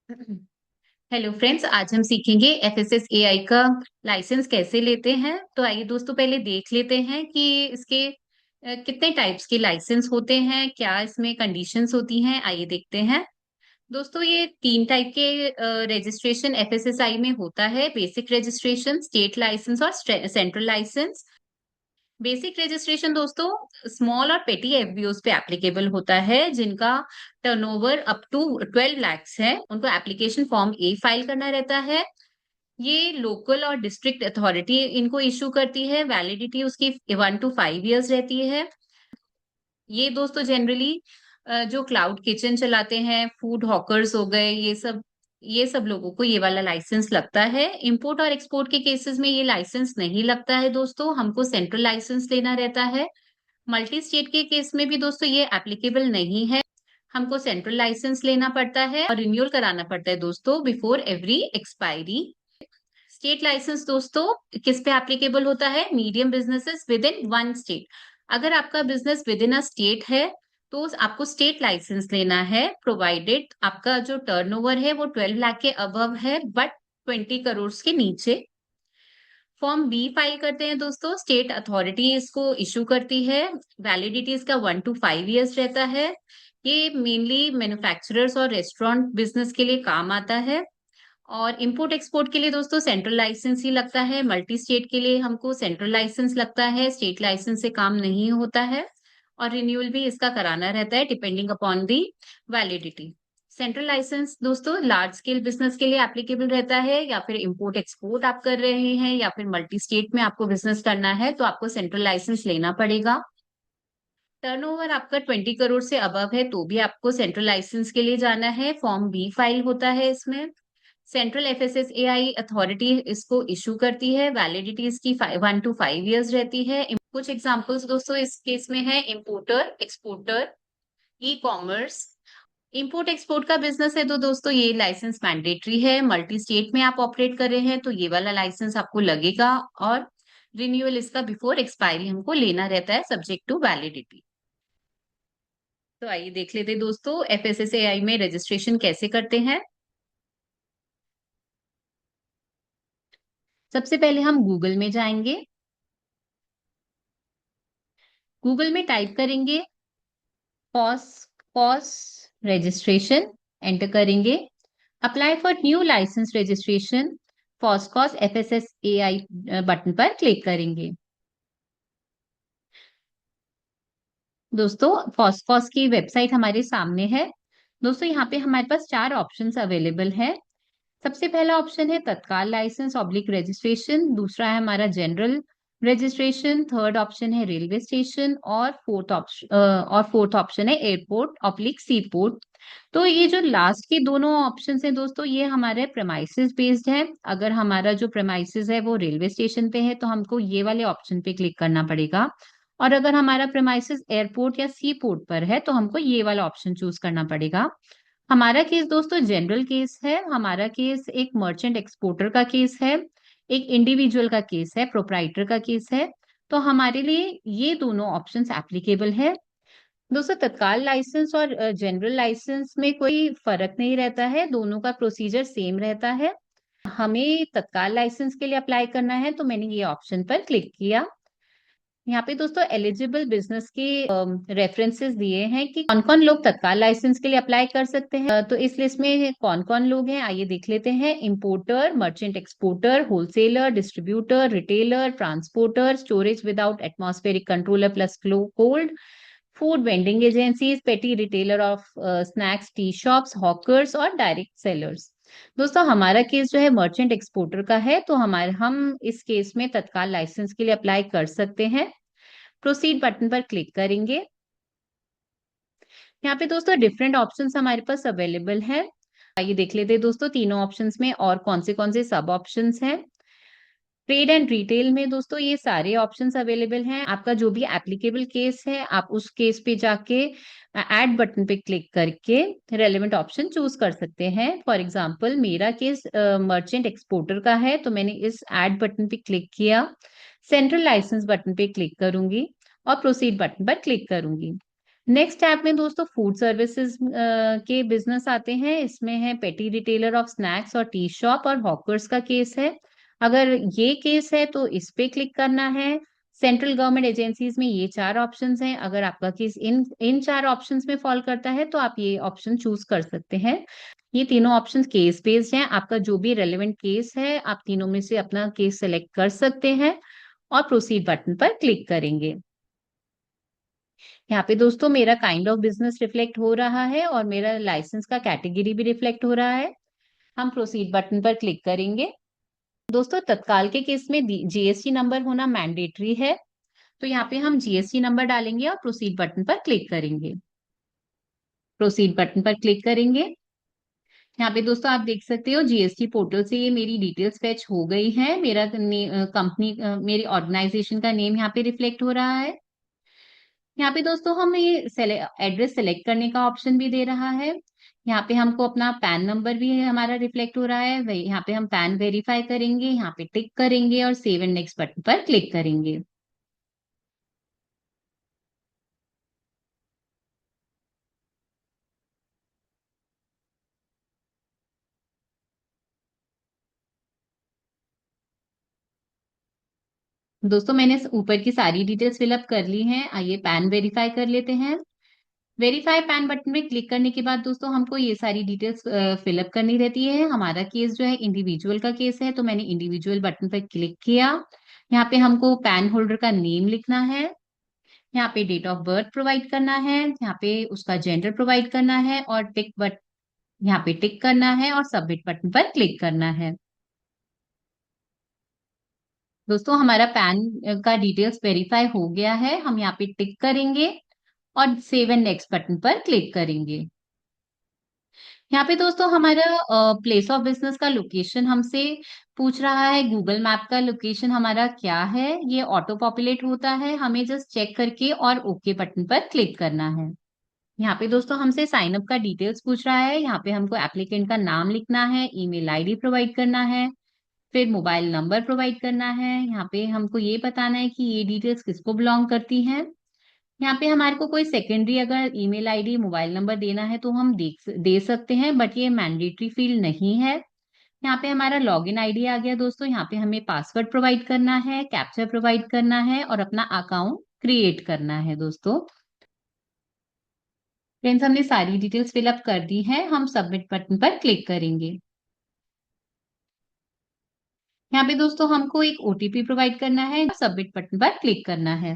Hello friends, आज हम सीखेंगे एफएसएसएआई का लाइसेंस कैसे लेते हैं। तो आइए दोस्तों, पहले देख लेते हैं कि इसके कितने टाइप्स के लाइसेंस होते हैं, क्या इसमें कंडीशंस होती हैं। आइए देखते हैं। दोस्तों, ये 3 टाइप के रजिस्ट्रेशन एफएसएसआई में होता है। बेसिक रजिस्ट्रेशन, स्टेट लाइसेंस और सेंट्रल लाइसेंस। बेसिक रजिस्ट्रेशन दोस्तों स्मॉल और पेटी एफबीओस पे एप्लीकेबल होता है, जिनका टर्नओवर अप टू 12 लाख्स है। उनको एप्लीकेशन फॉर्म ए फाइल करना रहता है। ये लोकल और डिस्ट्रिक्ट अथॉरिटी इनको इशू करती है। वैलिडिटी उसकी 1 to 5 years रहती है। ये दोस्तों जनरली जो क्लाउड किचन चलाते हैं, फूड हॉकर्स हो गए, ये सब लोगों को ये वाला लाइसेंस लगता है। इंपोर्ट और एक्सपोर्ट के केसेस में ये लाइसेंस नहीं लगता है दोस्तों, हमको सेंट्रल लाइसेंस लेना रहता है। मल्टी स्टेट के केस में भी दोस्तों ये एप्लीकेबल नहीं है, हमको सेंट्रल लाइसेंस लेना पड़ता है और रिन्यूअल कराना पड़ता है दोस्तों before every expiry. State license दोस्तों किस पे एप्लीकेबल होता है? Medium businesses with in 1 state. अगर आपका business with in a state है तो आपको स्टेट लाइसेंस लेना है, प्रोवाइडेड आपका जो टर्नओवर है वो 12 लाख के अबव है बट 20 करोड़ के नीचे। फॉर्म बी फाइल करते हैं दोस्तों, स्टेट अथॉरिटी इसको इशू करती है। वैलिडिटी इसका 1 to 5 years रहता है। ये मेनली मैन्युफैक्चरर्स और रेस्टोरेंट बिजनेस के लिए काम आता है। और इंपोर्ट एक्सपोर्ट के लिए दोस्तों सेंट्रल लाइसेंस ही लगता है। मल्टी स्टेट के लिए हमको सेंट्रल लाइसेंस लगता है, स्टेट लाइसेंस से काम नहीं होता है। और रिन्यूअल भी इसका कराना रहता है depending upon the validity. Central licence दोस्तों लार्ज स्केल बिजनेस के लिए एप्लीकेबल रहता है, या फिर इंपोर्ट एक्सपोर्ट आप कर रहे हैं या फिर मल्टी स्टेट में आपको बिजनेस करना है तो आपको सेंट्रल लाइसेंस लेना पड़ेगा। टर्नओवर आपका 20 करोड़ से अबव है तो भी आपको सेंट्रल लाइसेंस के लिए जाना है। फॉर्म बी फाइल होता है इसमें। सेंट्रल एफएसएसएआई अथॉरिटी इसको इशू करती है। वैलिडिटी इसकी 1 to 5 years रहती है। कुछ एग्जांपल्स दोस्तों इस केस में है: importer, exporter, e commerce. Import export का बिजनेस है तो दोस्तों ये लाइसेंस मैंडेटरी है। मल्टी स्टेट में आप ऑपरेट कर रहे हैं तो ये वाला लाइसेंस आपको लगेगा। और रिन्यूअल इसका बिफोर एक्सपायरी हमको लेना रहता है, सब्जेक्ट टू वैलिडिटी। तो आइए देख लेते हैं दोस्तों एफएसएसएआई में रजिस्ट्रेशन कैसे करते हैं। सबसे पहले हम गूगल में जाएंगे। गूगल में टाइप करेंगे पॉस पॉस रजिस्ट्रेशन, एंटर करेंगे। Apply for new license registration FoSCoS FSSAI button पर क्लिक करेंगे। दोस्तों फॉसकॉस की वेबसाइट हमारे सामने है। दोस्तों यहाँ पे हमारे पास 4 ऑप्शंस अवेलेबल है। सबसे पहला ऑप्शन है तत्काल लाइसेंस ऑब्लिक रजिस्ट्रेशन, दूसरा है हमारा जनरल रजिस्ट्रेशन, थर्ड ऑप्शन है रेलवे स्टेशन और फोर्थ ऑप्शन है एयरपोर्ट ऑब्लिक सी पोर्ट। तो ये जो लास्ट के दोनों ऑप्शन है दोस्तों, ये हमारे प्रेमाइसेस बेस्ड है। अगर हमारा जो प्रेमाइसेस है वो रेलवे स्टेशन पे है तो हमको ये वाले ऑप्शन पे क्लिक करना पड़ेगा। और अगर हमारा प्रेमाइसेस एयरपोर्ट या सी पोर्ट पर है तो हमको ये वाला ऑप्शन चूज करना पड़ेगा। हमारा केस दोस्तों जनरल केस है। हमारा केस एक मर्चेंट एक्सपोर्टर का केस है, एक इंडिविजुअल का केस है, प्रोप्राइटर का केस है। तो हमारे लिए ये दोनों ऑप्शंस एप्लीकेबल है। दोस्तों तत्काल लाइसेंस और जनरल लाइसेंस में कोई फर्क नहीं रहता है, दोनों का प्रोसीजर सेम रहता है। हमें तत्काल लाइसेंस के लिए अप्लाई करना है तो मैंने ये ऑप्शन पर क्लिक किया। यहाँ पे दोस्तों एलिजिबल बिजनेस के रेफरेंसेस दिए हैं कि कौन कौन लोग तत्काल लाइसेंस के लिए अप्लाई कर सकते हैं। तो इस लिस्ट में कौन कौन लोग हैं आइए देख लेते हैं। Importer, merchant exporter, wholesaler, distributor, retailer, transporter, storage without atmospheric controller plus cold, food vending agencies, petty retailer of snacks, tea shops, hawkers और डायरेक्ट सेलर्स। दोस्तों हमारा केस जो है मर्चेंट एक्सपोर्टर का है तो हम इस केस में तत्काल लाइसेंस के लिए अप्लाई कर सकते हैं। प्रोसीड बटन पर क्लिक करेंगे। यहाँ पे दोस्तों डिफरेंट ऑप्शंस हमारे पास अवेलेबल है। आइए देख लेते हैं दोस्तों तीनों ऑप्शंस में और कौन से सब ऑप्शंस हैं। ट्रेड एंड रिटेल में दोस्तों ये सारे ऑप्शंस अवेलेबल हैं। आपका जो भी एप्लीकेबल केस है आप उस केस पे जाके ऐड बटन पे क्लिक करके रेलेवेंट ऑप्शन चूज कर सकते हैं। फॉर एग्जांपल मेरा केस मर्चेंट एक्सपोर्टर का है तो मैंने इस ऐड बटन पे क्लिक किया, सेंट्रल लाइसेंस बटन पे क्लिक करूंगी और प्रोसीड बटन पर क्लिक करूंगी। नेक्स्ट टैब में दोस्तों फूड सर्विसेज के बिजनेस आते हैं। इसमें है पेटी रिटेलर ऑफ स्नैक्स और टी शॉप और हॉकर्स का केस है। अगर ये केस है तो इस पे क्लिक करना है। सेंट्रल गवर्नमेंट एजेंसीज में ये 4 ऑप्शंस हैं। अगर आपका केस इन इन 4 ऑप्शंस में फॉल करता है तो आप ये ऑप्शन चूज कर सकते हैं। ये तीनों ऑप्शंस केस बेस्ड हैं। आपका जो भी रेलेवेंट केस है, आप तीनों में से अपना केस सेलेक्ट कर सकते हैं और प्रोसीड बटन पर क्लिक करेंगे। यहाँ पे दोस्तों मेरा काइंड ऑफ बिजनेस रिफ्लेक्ट हो रहा है और मेरा लाइसेंस का कैटेगरी भी रिफ्लेक्ट हो रहा है। हम प्रोसीड बटन पर क्लिक करेंगे। दोस्तों तत्काल के केस में जीएसटी नंबर होना मैंडेटरी है, तो यहाँ पे हम जीएसटी नंबर डालेंगे और प्रोसीड बटन पर क्लिक करेंगे। प्रोसीड बटन पर क्लिक करेंगे। यहाँ पे दोस्तों आप देख सकते हो जीएसटी पोर्टल से ये मेरी डिटेल्स फेच हो गई है। मेरा कंपनी मेरी ऑर्गेनाइजेशन का नेम यहाँ पे रिफ्लेक्ट हो रहा है। यहाँ पे दोस्तों हम ये एड्रेस सेलेक्ट करने का ऑप्शन भी दे रहा है। यहाँ पे हमको अपना पैन नंबर भी हमारा रिफ्लेक्ट हो रहा है। वही यहाँ पे हम पैन वेरीफाई करेंगे, यहाँ पे टिक करेंगे और सेव एंड नेक्स्ट बटन पर क्लिक करेंगे। दोस्तों मैंने ऊपर की सारी डिटेल्स फिलअप कर ली हैं। आइए पैन वेरीफाई कर लेते हैं। वेरीफाई पैन बटन में क्लिक करने के बाद दोस्तों हमको ये सारी डिटेल्स फिलअप करनी रहती है। हमारा केस जो है इंडिविजुअल का केस है, तो मैंने इंडिविजुअल बटन पर क्लिक किया। यहाँ पे हमको पैन होल्डर का नेम लिखना है। यहाँ पे डेट ऑफ बर्थ प्रोवाइड करना है। यहाँ पे उसका जेंडर प्रोवाइड करना है और यहाँ पे टिक करना है और सबमिट बटन पर क्लिक करना है। दोस्तों हमारा पैन का डिटेल्स वेरीफाई हो गया है। हम यहाँ पे टिक करेंगे और सेव एंड नेक्स्ट बटन पर क्लिक करेंगे। यहाँ पे दोस्तों हमारा प्लेस ऑफ बिजनेस का लोकेशन हमसे पूछ रहा है। गूगल मैप का लोकेशन हमारा क्या है, ये ऑटो पॉपुलेट होता है। हमें जस्ट चेक करके और ओके बटन पर क्लिक करना है। यहाँ पे दोस्तों हमसे साइन अप का डिटेल्स पूछ रहा है। यहाँ पे हमको एप्लीकेंट का नाम लिखना है, ईमेल आईडी प्रोवाइड करना है, फिर मोबाइल नंबर प्रोवाइड करना है। यहाँ पे हमको ये बताना है कि ये डिटेल्स किसको बिलोंग करती हैं। यहाँ पे हमारे को कोई सेकेंडरी अगर ईमेल आईडी मोबाइल नंबर देना है तो हम दे सकते हैं, बट ये मैंडेटरी फील्ड नहीं है। यहाँ पे हमारा लॉगिन आईडी आ गया दोस्तों। यहाँ पे हमें पासवर्ड प्रोवाइड करना है, कैप्चा प्रोवाइड करना है और अपना अकाउंट क्रिएट करना है दोस्तों। फ्रेंड्स हमने सारी डिटेल्स फिलअप कर दी है। हम सबमिट बटन पर क्लिक करेंगे। यहाँ पे दोस्तों हमको एक ओटीपी प्रोवाइड करना है, सबमिट बटन पर क्लिक करना है।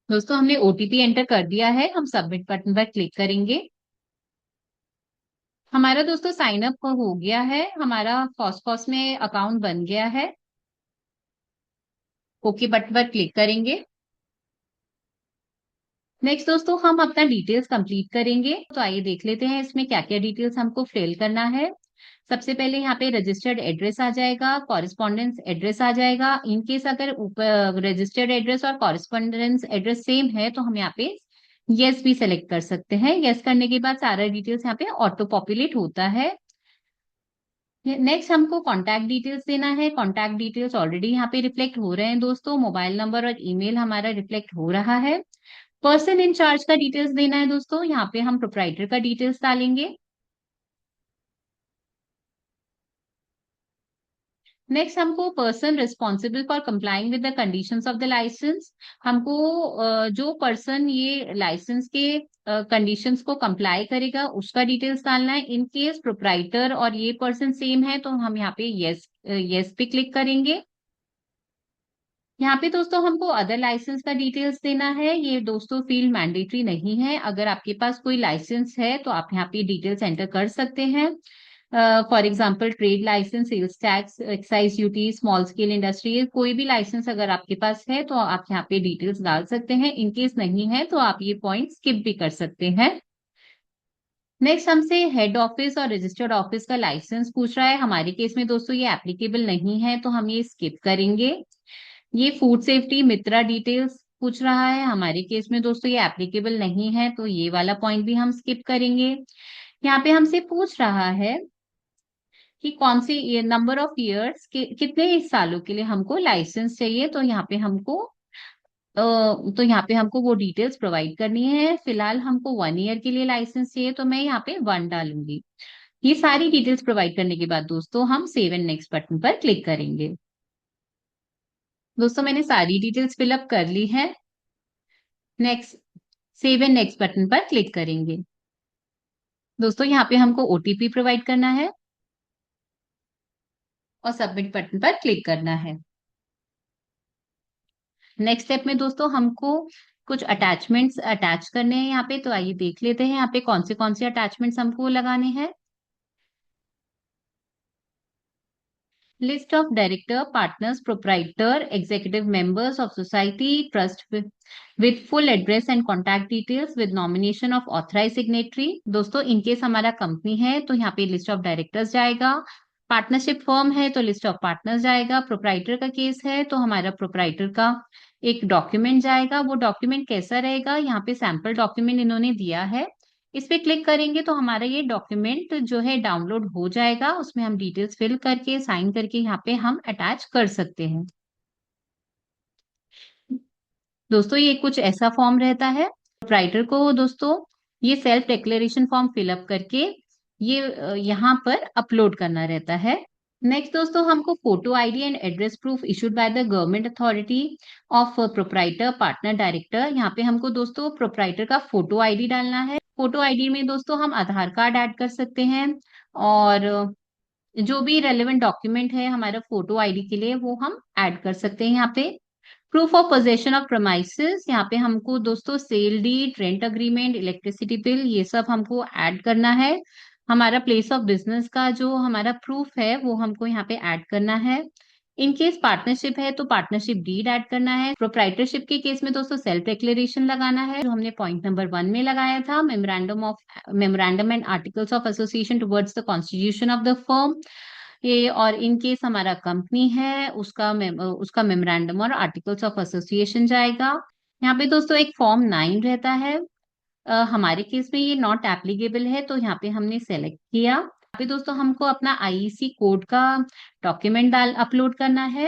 दोस्तों हमने ओटीपी एंटर कर दिया है। हम सबमिट बटन पर क्लिक करेंगे। हमारा दोस्तों साइन अप हो गया है। हमारा फॉसफॉस में अकाउंट बन गया है। ओके बटन पर क्लिक करेंगे। नेक्स्ट दोस्तों हम अपना डिटेल्स कंप्लीट करेंगे, तो आइए देख लेते हैं इसमें क्या क्या डिटेल्स हमको फिल करना है। सबसे पहले यहाँ पे रजिस्टर्ड एड्रेस आ जाएगा, कॉरेस्पॉन्डेंस एड्रेस आ जाएगा। इन केस अगर ऊपर रजिस्टर्ड एड्रेस और कॉरेस्पॉन्डेंस एड्रेस सेम है तो हम यहाँ पे यस भी सेलेक्ट कर सकते हैं। यस करने के बाद सारा डिटेल्स यहाँ पे ऑटो पॉपुलेट होता है। नेक्स्ट हमको कॉन्टैक्ट डिटेल्स देना है। कॉन्टैक्ट डिटेल्स ऑलरेडी यहाँ पे रिफ्लेक्ट हो रहे हैं दोस्तों। मोबाइल नंबर और ईमेल हमारा रिफ्लेक्ट हो रहा है। पर्सन इन चार्ज का डिटेल्स देना है दोस्तों। यहाँ पे हम प्रोप्राइटर का डिटेल्स डालेंगे। नेक्स्ट हमको person responsible for complying with the conditions of the licence. हमको जो पर्सन ये लाइसेंस के कंडीशंस को कंप्लाई करेगा उसका डिटेल्स डालना है। इन केस प्रोप्राइटर और ये पर्सन सेम है तो हम यहाँ पे यस यस पे क्लिक करेंगे। यहाँ पे दोस्तों हमको अदर लाइसेंस का डिटेल्स देना है। ये दोस्तों फील्ड मैंडेटरी नहीं है। अगर आपके पास कोई लाइसेंस है तो आप यहाँ पे डिटेल्स एंटर कर सकते हैं। For example trade licence, sales tax, excise duty, small scale industry, कोई भी लाइसेंस अगर आपके पास है तो आप यहाँ पे डिटेल्स डाल सकते हैं। इनकेस नहीं है तो आप ये पॉइंट स्किप भी कर सकते हैं। नेक्स्ट हमसे हेड ऑफिस और रजिस्टर्ड ऑफिस का लाइसेंस पूछ रहा है। हमारे केस में दोस्तों ये एप्लीकेबल नहीं है तो हम ये स्किप करेंगे। ये फूड सेफ्टी मित्रा डिटेल्स पूछ रहा है। हमारे केस में दोस्तों ये एप्लीकेबल नहीं है तो ये वाला पॉइंट भी हम स्किप करेंगे। यहाँ पे हमसे पूछ रहा है कि कौन सी नंबर ऑफ ईयर्स के कितने सालों के लिए हमको लाइसेंस चाहिए, तो यहाँ पे हमको तो यहाँ पे हमको वो डिटेल्स प्रोवाइड करनी है। फिलहाल हमको 1 ईयर के लिए लाइसेंस चाहिए, तो मैं यहाँ पे 1 डालूंगी। ये सारी डिटेल्स प्रोवाइड करने के बाद दोस्तों हम सेव एंड नेक्स्ट बटन पर क्लिक करेंगे। दोस्तों मैंने सारी डिटेल्स फिलअप कर ली है। Next, save and next button पर क्लिक करेंगे। दोस्तों यहाँ पे हमको ओटीपी प्रोवाइड करना है और सबमिट बटन पर क्लिक करना है। नेक्स्ट स्टेप में दोस्तों हमको कुछ अटैचमेंट्स अटैच करने हैं यहाँ पे, तो आइए देख लेते हैं यहाँ पे कौन से अटैचमेंट्स हमको लगाने हैं। List of director, partners, proprietor, executive members of society trust with full address and contact details with nomination of authorized signatory। दोस्तों इनकेस हमारा कंपनी है तो यहाँ पे लिस्ट ऑफ डायरेक्टर्स जाएगा, पार्टनरशिप फर्म है तो लिस्ट ऑफ पार्टनर्स जाएगा, प्रोप्राइटर का केस है तो हमारा प्रोप्राइटर का एक डॉक्यूमेंट जाएगा। वो डॉक्यूमेंट कैसा रहेगा, यहाँ पे सैंपल डॉक्यूमेंट इन्होंने दिया है, इस पे क्लिक करेंगे तो हमारा ये डॉक्यूमेंट जो है डाउनलोड हो जाएगा। उसमें हम डिटेल्स फिल करके साइन करके यहाँ पे हम अटैच कर सकते हैं। दोस्तों ये कुछ ऐसा फॉर्म रहता है। राइटर को दोस्तों ये सेल्फ डिक्लेरेशन फॉर्म फिलअप करके ये यहाँ पर अपलोड करना रहता है। नेक्स्ट दोस्तों हमको photo ID and address proof issued by the government authority of proprietor partner director. यहाँ पे हमको दोस्तों प्रोप्राइटर का फोटो आईडी डालना है। फोटो आईडी में दोस्तों हम आधार कार्ड ऐड कर सकते हैं और जो भी रेलेवेंट डॉक्यूमेंट है हमारा फोटो आईडी के लिए वो हम ऐड कर सकते हैं यहाँ पे। Proof of possession of premises, यहाँ पे हमको दोस्तों sale deed, rent agreement, electricity bill ये सब हमको ऐड करना है। हमारा प्लेस ऑफ बिजनेस का जो हमारा प्रूफ है वो हमको यहाँ पे ऐड करना है। इन केस पार्टनरशिप है तो पार्टनरशिप डीड ऐड करना है। प्रोप्राइटरशिप के केस में दोस्तों सेल्फ डिक्लेरेशन लगाना है जो हमने पॉइंट नंबर 1 में लगाया था, memorandum and articles of association towards the constitution of the firm ये। और इन केस हमारा कंपनी है उसका मेमोरेंडम और आर्टिकल्स ऑफ एसोसिएशन जाएगा। यहाँ पे दोस्तों एक फॉर्म 9 रहता है, हमारे केस में ये नॉट एप्लीकेबल है तो यहाँ पे हमने सेलेक्ट किया। यहाँ पे दोस्तों हमको अपना आईईसी कोड का डॉक्यूमेंट डाल अपलोड करना है।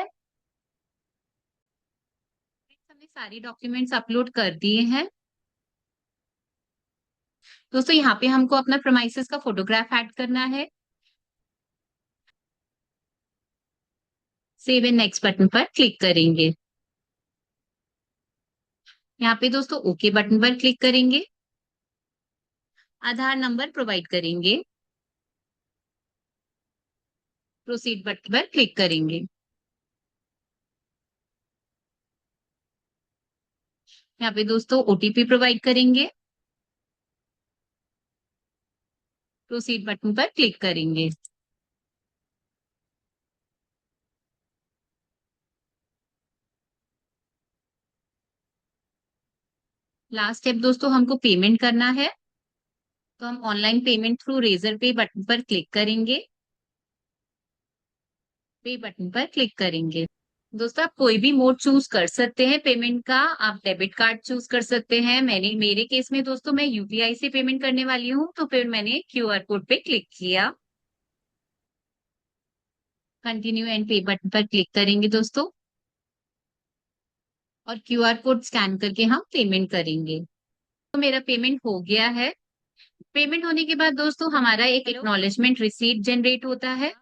हमने सारी डॉक्यूमेंट्स अपलोड कर दिए हैं। दोस्तों यहाँ पे हमको अपना प्रेमाइसेस का फोटोग्राफ ऐड करना है। सेव एंड नेक्स्ट बटन पर क्लिक करेंगे। यहाँ पे दोस्तों ओके बटन पर क्लिक करेंगे। आधार नंबर प्रोवाइड करेंगे। प्रोसीड बटन पर क्लिक करेंगे। यहाँ पे दोस्तों ओटीपी प्रोवाइड करेंगे। प्रोसीड बटन पर क्लिक करेंगे। लास्ट स्टेप दोस्तों हमको पेमेंट करना है, तो हम ऑनलाइन पेमेंट थ्रू रेजर पे बटन पर क्लिक करेंगे। पे बटन पर क्लिक करेंगे। दोस्तों आप कोई भी मोड चूज कर सकते हैं पेमेंट का, आप डेबिट कार्ड चूज कर सकते हैं। मेरे केस में दोस्तों मैं यूपीआई से पेमेंट करने वाली हूँ तो फिर मैंने क्यूआर कोड पे क्लिक किया। कंटिन्यू एंड पे बटन पर क्लिक करेंगे दोस्तों और क्यूआर कोड स्कैन करके हम पेमेंट करेंगे। तो मेरा पेमेंट हो गया है। पेमेंट होने के बाद दोस्तों हमारा एक एक्नॉलेजमेंट रिसीट जनरेट होता है।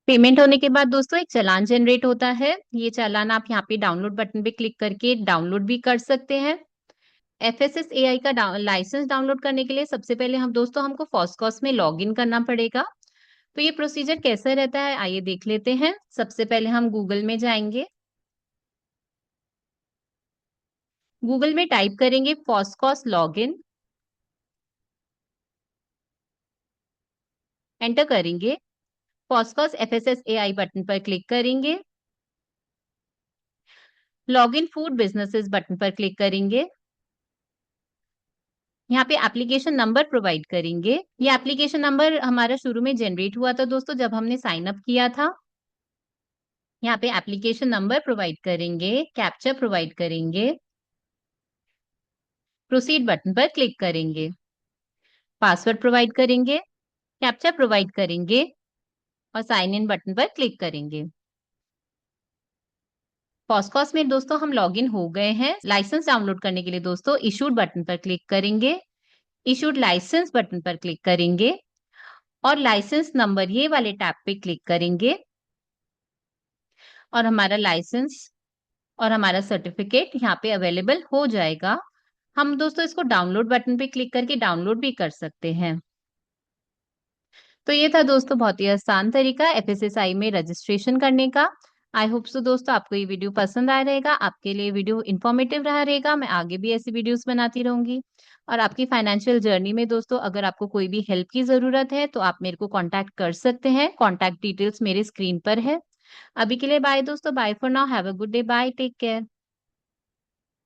पेमेंट होने के बाद दोस्तों एक चालान जनरेट होता है। ये चालान आप यहाँ पे डाउनलोड बटन पे क्लिक करके डाउनलोड भी कर सकते हैं। एफएसएसएआई का लाइसेंस डाउनलोड करने के लिए सबसे पहले हम दोस्तों हमको फॉस्कॉस में लॉग इन करना पड़ेगा। तो ये प्रोसीजर कैसे रहता है आइए देख लेते हैं। सबसे पहले हम गूगल में जाएंगे। गूगल में टाइप करेंगे फॉस्कॉस लॉगिन, एंटर करेंगे। फॉस्कॉस एफएसएसएआई बटन पर क्लिक करेंगे। लॉगिन फूड बिजनेसेस बटन पर क्लिक करेंगे। यहाँ पे एप्लीकेशन नंबर प्रोवाइड करेंगे। ये एप्लीकेशन नंबर हमारा शुरू में जनरेट हुआ था दोस्तों जब हमने साइन अप किया था। यहाँ पे एप्लीकेशन नंबर प्रोवाइड करेंगे, कैप्चा प्रोवाइड करेंगे, प्रोसीड बटन पर क्लिक करेंगे, पासवर्ड प्रोवाइड करेंगे, कैप्चा प्रोवाइड करेंगे और साइन इन बटन पर क्लिक करेंगे। पॉस्कॉस में दोस्तों हम लॉगिन हो गए हैं। लाइसेंस डाउनलोड करने के लिए दोस्तों इशूड बटन पर क्लिक करेंगे, इशूड लाइसेंस बटन पर क्लिक करेंगे और लाइसेंस नंबर ये वाले टैब पे क्लिक करेंगे और हमारा लाइसेंस और हमारा सर्टिफिकेट यहाँ पे अवेलेबल हो जाएगा। हम दोस्तों इसको डाउनलोड बटन पे क्लिक करके डाउनलोड भी कर सकते हैं। तो ये था दोस्तों बहुत ही आसान तरीका एफएसएसआई में रजिस्ट्रेशन करने का। आई होप सो दोस्तों आपको ये वीडियो पसंद आया रहेगा, आपके लिए वीडियो इन्फॉर्मेटिव रहा रहेगा। मैं आगे भी ऐसी वीडियोस बनाती रहूंगी। और आपकी फाइनेंशियल जर्नी में दोस्तों अगर आपको कोई भी हेल्प की जरूरत है तो आप मेरे को कांटेक्ट कर सकते हैं। कांटेक्ट डिटेल्स मेरे स्क्रीन पर है। अभी के लिए बाय दोस्तों, bye for now, have a good day, bye, take care.